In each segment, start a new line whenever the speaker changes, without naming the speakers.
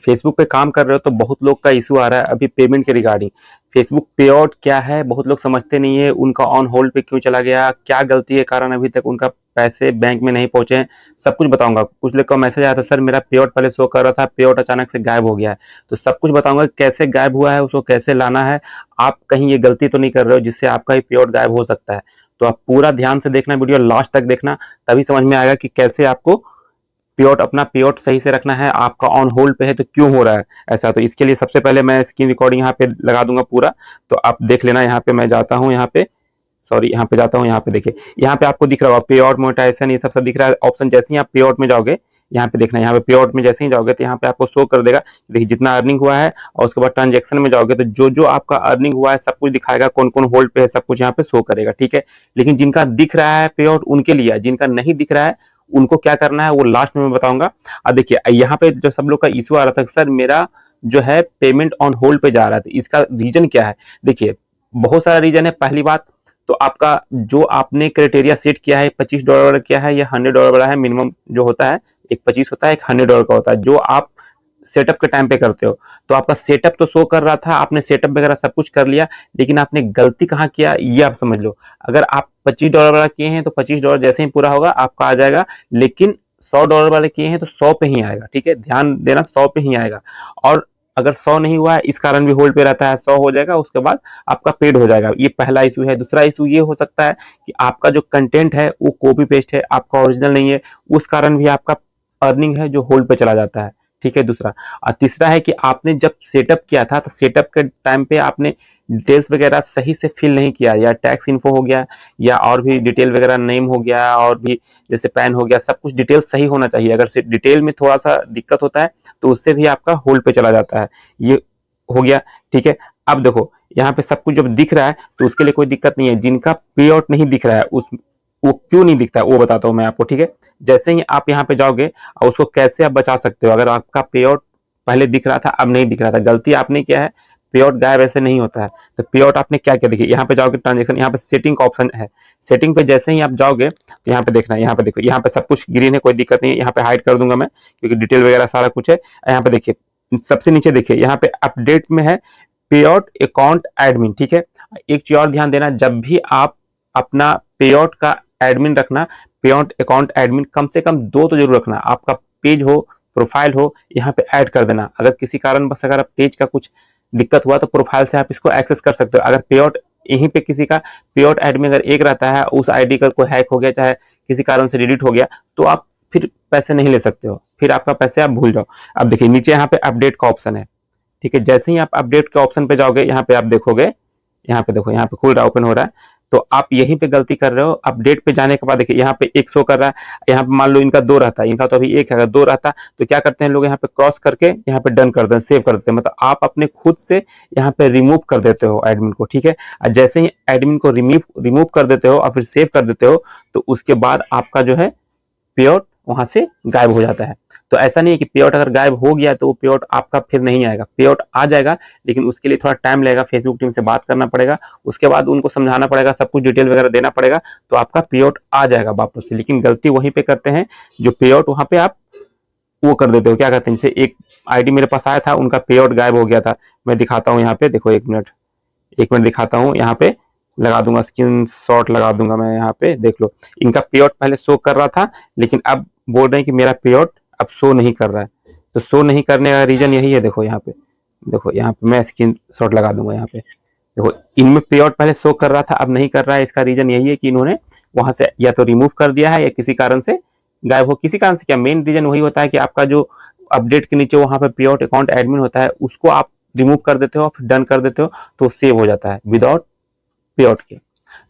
Facebook पे काम कर रहे हो तो बहुत लोग का इशू आ रहा है अभी पेमेंट के रिगार्डिंग। फेसबुक पे आउट क्या है बहुत लोग समझते नहीं है, उनका ऑन होल्ड पे क्यों चला गया, क्या गलती के कारण अभी तक उनका पैसे बैंक में नहीं पहुंचे हैं, सब कुछ बताऊंगा। कुछ लोग का मैसेज आया था सर मेरा पे आउट पहले शो कर रहा था, पे आउट अचानक से गायब हो गया है। तो सब कुछ बताऊंगा कैसे गायब हुआ है, उसको कैसे लाना है। आप कहीं ये गलती तो नहीं कर रहे हो जिससे आपका ही पे आउट गायब हो सकता है। तो आप पूरा ध्यान से देखना, वीडियो लास्ट तक देखना, तभी समझ में आएगा कि कैसे आपको पेआउट अपना पेआउट सही से रखना है। आपका ऑन होल्ड पे है तो क्यों हो रहा है ऐसा। तो इसके लिए सबसे पहले मैं स्क्रीन रिकॉर्डिंग यहाँ पे लगा दूंगा पूरा, तो आप देख लेना। यहाँ पे मैं जाता हूँ, यहाँ पे सॉरी यहाँ पे जाता हूँ, यहाँ पे देखिए यहाँ पे आपको दिख रहा होगा पे आउट मोनेटाइजेशन, ये सब दिख रहा है ऑप्शन। जैसे ही आप पे आउट में जाओगे, यहाँ पे देखना, यहाँ पे पे आउट में जैसे ही जाओगे तो यहाँ पे आपको शो कर देगा, देखिए जितना अर्निंग हुआ है। और उसके बाद ट्रांजेक्शन में जाओगे तो जो जो आपका अर्निंग हुआ है सब कुछ दिखाएगा, कौन कौन होल्ड पे है सब कुछ यहाँ पे शो करेगा, ठीक है। लेकिन जिनका दिख रहा है पे आउट उनके लिए है, जिनका नहीं दिख रहा है उनको क्या करना है वो लास्ट में मैं बताऊंगा। अब देखिए यहाँ पे जो सब लोग का इशू आ रहा था सर मेरा जो है पेमेंट ऑन होल्ड पे जा रहा था, इसका रीजन क्या है। देखिए बहुत सारा रीजन है। पहली बात तो आपका जो आपने क्राइटेरिया सेट किया है $25 किया है या $100 वाला है, मिनिमम जो होता है एक 25 होता है, एक $100 का होता है, जो आप सेटअप के टाइम पे करते हो। तो आपका सेटअप तो शो कर रहा था, आपने सेटअप वगैरह सब कुछ कर लिया, लेकिन आपने गलती कहाँ किया ये आप समझ लो। अगर आप $25 वाला किए हैं तो $25 जैसे ही पूरा होगा आपका आ जाएगा, लेकिन $100 वाले किए हैं तो 100 पे ही आएगा, ठीक है, ध्यान देना 100 पे ही आएगा। और अगर 100 नहीं हुआ है इस कारण भी होल्ड पे रहता है, 100 हो जाएगा उसके बाद आपका पेड हो जाएगा। ये पहला इशू है। दूसरा इशू ये हो सकता है कि आपका जो कंटेंट है वो कॉपी पेस्ट है, आपका ओरिजिनल नहीं है, उस कारण भी आपका अर्निंग है जो होल्ड पे चला जाता है, ठीक है, दूसरा। और तीसरा है कि आपने जब सेटअप किया था तो सेटअप के टाइम पे आपने डिटेल्स वगैरह सही से फिल नहीं किया, या टैक्स इन्फो हो गया या और भी डिटेल वगैरह नेम हो गया और भी जैसे पैन हो गया, सब कुछ डिटेल सही होना चाहिए। अगर डिटेल में थोड़ा सा दिक्कत होता है तो उससे भी आपका होल्ड पे चला जाता है। ये हो गया, ठीक है। अब देखो यहाँ पे सब कुछ जब दिख रहा है तो उसके लिए कोई दिक्कत नहीं है। जिनका पे आउट नहीं दिख रहा है उस वो क्यों नहीं दिखता है वो बताता हूँ मैं आपको, ठीक है। जैसे ही आप यहाँ पे जाओगे और उसको कैसे आप बचा सकते हो। अगर आपका पे आउट पहले दिख रहा था अब नहीं दिख रहा था, गलती आपने किया है, पे आउट गायब ऐसे नहीं होता है। तो पे आउट आपने क्या किया, देखिए यहाँ पे जाओगे ट्रांजेक्शन, यहाँ पे सेटिंग का ऑप्शन है। सेटिंग पे जैसे ही आप जाओगे तो यहाँ पे देखना, यहाँ पे देखो, यहाँ पे सब कुछ ग्रीन है, कोई दिक्कत नहीं है। यहाँ पे हाइड कर दूंगा मैं क्योंकि डिटेल वगैरह सारा कुछ है। यहाँ पे देखिए सबसे नीचे देखिए यहाँ पे अपडेट में है पे आउट अकाउंट एडमिन, ठीक है। एक चीज और ध्यान देना, जब भी आप अपना पे आउट का एडमिन रखना, पे आउट अकाउंट एडमिन कम से कम 2 तो जरूर रखना। आपका पेज हो, प्रोफाइल हो, यहाँ पे ऐड कर देना। अगर किसी कारण बस अगर पेज का कुछ दिक्कत हुआ तो प्रोफाइल से आप इसको एक्सेस कर सकते हो। अगर पे आउट यहीं पे किसी का पे आउट एडमिन अगर एक रहता है, उस आईडी का कोई हैक हो गया, चाहे किसी कारण से डिलीट हो गया, तो आप फिर पैसे नहीं ले सकते हो, फिर आपका पैसे आप भूल जाओ। अब देखिए नीचे यहाँ पे अपडेट का ऑप्शन है, ठीक है। जैसे ही आप अपडेट के ऑप्शन पे जाओगे यहाँ पे आप देखोगे, यहाँ पे देखो, यहाँ पे खुल रहा ओपन हो रहा है। तो आप यहीं पे गलती कर रहे हो। अपडेट पे जाने के बाद देखिए यहाँ पे एक शो कर रहा है, यहाँ पे मान लो इनका 2 रहता है, इनका तो अभी 1 है, अगर 2 रहता तो क्या करते हैं लोग यहाँ पे क्रॉस करके यहाँ पे डन कर देते हैं, सेव कर देते हैं। मतलब आप अपने खुद से यहाँ पे रिमूव कर देते हो एडमिन को, ठीक है। और जैसे ही एडमिन को रिमूव कर देते हो और फिर सेव कर देते हो तो उसके बाद आपका जो है पे आउट वहां से गायब हो जाता है। तो ऐसा नहीं है कि पे आउट अगर गायब हो गया तो वो पे आउट आपका फिर नहीं आएगा, पे आउट आ जाएगा, लेकिन उसके लिए थोड़ा टाइम लगेगा। फेसबुक टीम से बात करना पड़ेगा, उसके बाद उनको समझाना पड़ेगा, सब कुछ डिटेल वगैरह देना पड़ेगा, तो आपका पे आउट आ जाएगा वापस से। लेकिन गलती वहीं पे करते हैं जो पे आउट वहां पे आप वो कर देते हो, क्या कहते हैं, जैसे एक आईडी मेरे पास आया था, उनका पे आउट गायब हो गया था। मैं दिखाता हूँ यहाँ पे, देखो 1 मिनट दिखाता हूँ, यहाँ पे लगा दूंगा, स्क्रीन शॉट लगा दूंगा मैं, यहाँ पे देख लो। इनका पे आउट पहले शो कर रहा था, लेकिन अब बोल रहे हैं कि मेरा पे आउट अब शो नहीं कर रहा है। तो शो नहीं करने का रीजन यही है, देखो यहाँ पे, देखो यहाँ पे मैं स्क्रीन शॉट लगा दूंगा, यहाँ पे देखो इनमें पे आउट पहले शो कर रहा था अब नहीं कर रहा है। इसका रीजन यही है कि इन्होंने वहां से या तो रिमूव कर दिया है या किसी कारण से गायब हो। किसी कारण से क्या, मेन रीजन वही होता है कि आपका जो अपडेट के नीचे वहां पे पे आउट अकाउंट एडमिन होता है उसको आप रिमूव कर देते हो, फिर डन कर देते हो, तो सेव हो जाता है विदाउट पे आउट के।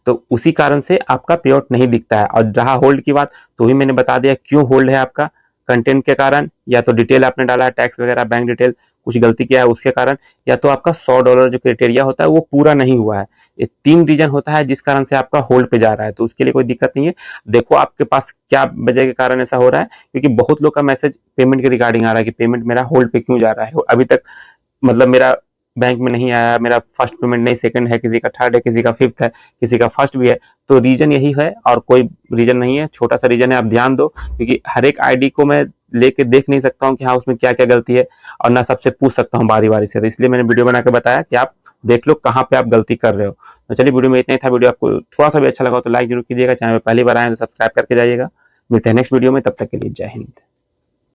तो उसी कारण से आपका पे आउट नहीं दिखता है। और रहा होल्ड की बात, तो ही मैंने बता दिया क्यों होल्ड है आपका, कंटेंट के कारण, या तो डिटेल आपने डाला है टैक्स वगैरह, बैंक डिटेल कुछ गलती किया है उसके कारण, या तो आपका $100 जो क्राइटेरिया होता है वो पूरा नहीं हुआ है। ये 3 रीजन होता है जिस कारण से आपका होल्ड पे जा रहा है। तो उसके लिए कोई दिक्कत नहीं है। देखो आपके पास क्या वजह के कारण ऐसा हो रहा है, क्योंकि बहुत लोग का मैसेज पेमेंट के रिगार्डिंग आ रहा है कि पेमेंट मेरा होल्ड पे क्यों जा रहा है, अभी तक मतलब मेरा बैंक में नहीं आया, मेरा फर्स्ट पेमेंट नहीं, सेकंड है, किसी का थर्ड है, किसी का फिफ्थ है, किसी का फर्स्ट भी है, तो रीजन यही है और कोई रीजन नहीं है, छोटा सा रीजन है, आप ध्यान दो, क्योंकि हर एक आईडी को मैं लेके देख नहीं सकता हूँ कि हाँ उसमें क्या क्या गलती है, और ना सबसे पूछ सकता हूँ बारी बारी से, तो इसलिए मैंने वीडियो बना के बताया कि आप देख लो कहाँ पे आप गलती कर रहे हो। तो चलिए, वीडियो में इतना ही था। वीडियो आपको थोड़ा सा भी अच्छा लगा तो लाइक जरूर कीजिएगा, चैनल में पहली बार आए तो सब्सक्राइब करके जाइएगा। मिलते हैं नेक्स्ट वीडियो में, तब तक के लिए जय हिंद।